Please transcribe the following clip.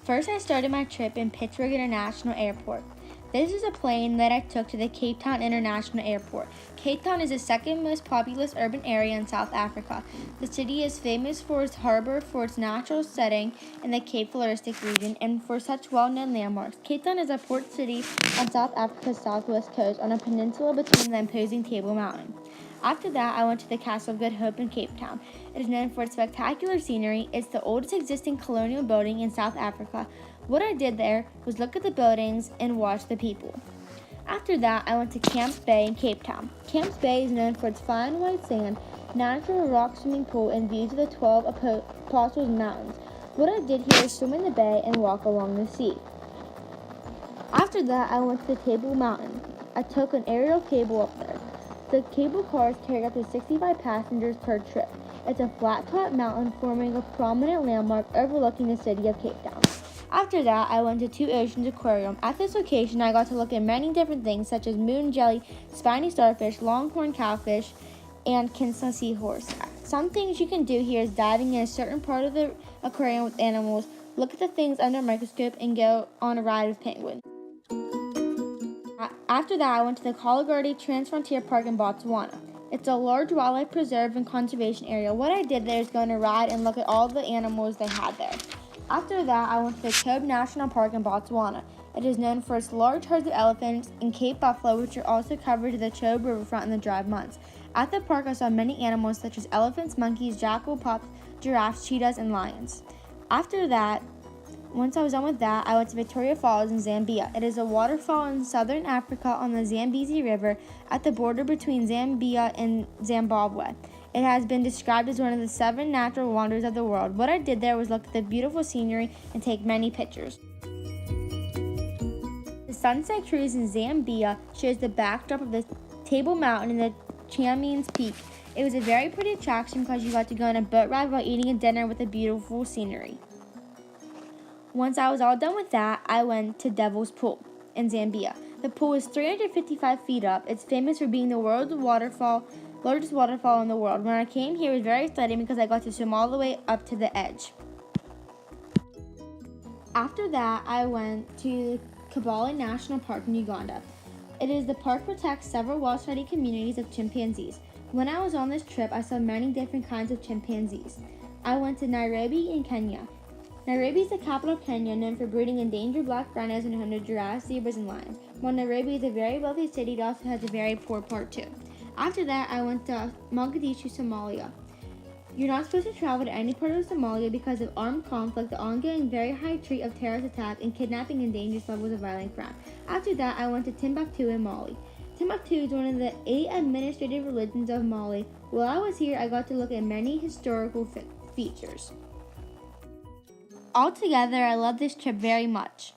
First, I started my trip in Pittsburgh International Airport. This is a plane that I took to the Cape Town International Airport. Cape Town is the second most populous urban area in South Africa. The city is famous for its harbor, for its natural setting in the Cape Floristic region, and for such well-known landmarks. Cape Town is a port city on South Africa's southwest coast on a peninsula between the imposing Table Mountain. After that, I went to the Castle of Good Hope in Cape Town. It is known for its spectacular scenery. It's the oldest existing colonial building in South Africa. What I did there was look at the buildings and watch the people. After that, I went to Camps Bay in Cape Town. Camps Bay is known for its fine white sand, natural rock swimming pool, and views of the 12 Apostles Mountains. What I did here was swim in the bay and walk along the sea. After that, I went to the Table Mountain. I took an aerial cable up there. The cable cars carry up to 65 passengers per trip. It's a flat-top mountain forming a prominent landmark overlooking the city of Cape Town. After that, I went to Two Oceans Aquarium. At this location, I got to look at many different things such as moon jelly, spiny starfish, longhorn cowfish, and Kinsella seahorse. Some things you can do here is diving in a certain part of the aquarium with animals, look at the things under a microscope, and go on a ride with penguins. After that, I went to the Kalahari Transfrontier Park in Botswana. It's a large wildlife preserve and conservation area. What I did there is go on a ride and look at all the animals they had there. After that, I went to the Kobe National Park in Botswana. It is known for its large herds of elephants and Cape buffalo, which are also covered to the Chobe riverfront in the dry months. At the park, I saw many animals such as elephants, monkeys, jackal, pups, giraffes, cheetahs, and lions. After that, once I was done with that, I went to Victoria Falls in Zambia. It is a waterfall in southern Africa on the Zambezi River at the border between Zambia and Zimbabwe. It has been described as one of the 7 natural wonders of the world. What I did there was look at the beautiful scenery and take many pictures. The sunset cruise in Zambia shows the backdrop of the Table Mountain and the Champions Peak. It was a very pretty attraction because you got to go on a boat ride while eating a dinner with the beautiful scenery. Once I was all done with that, I went to Devil's Pool in Zambia. The pool is 355 feet up. It's famous for being the world's largest waterfall in the world. When I came here, it was very exciting because I got to swim all the way up to the edge. After that, I went to Kabale National Park in Uganda. The park protects several well-studied communities of chimpanzees. When I was on this trip, I saw many different kinds of chimpanzees. I went to Nairobi in Kenya. Nairobi is the capital of Kenya, known for breeding endangered black rhinos and home to giraffes, zebras, and lions. While Nairobi is a very wealthy city, it also has a very poor part too. After that, I went to Mogadishu, Somalia. You're not supposed to travel to any part of Somalia because of armed conflict, the ongoing very high rate of terrorist attacks, and kidnapping and dangerous levels of violent crime. After that, I went to Timbuktu in Mali. Timbuktu is one of the 8 administrative religions of Mali. While I was here, I got to look at many historical features. Altogether, I love this trip very much.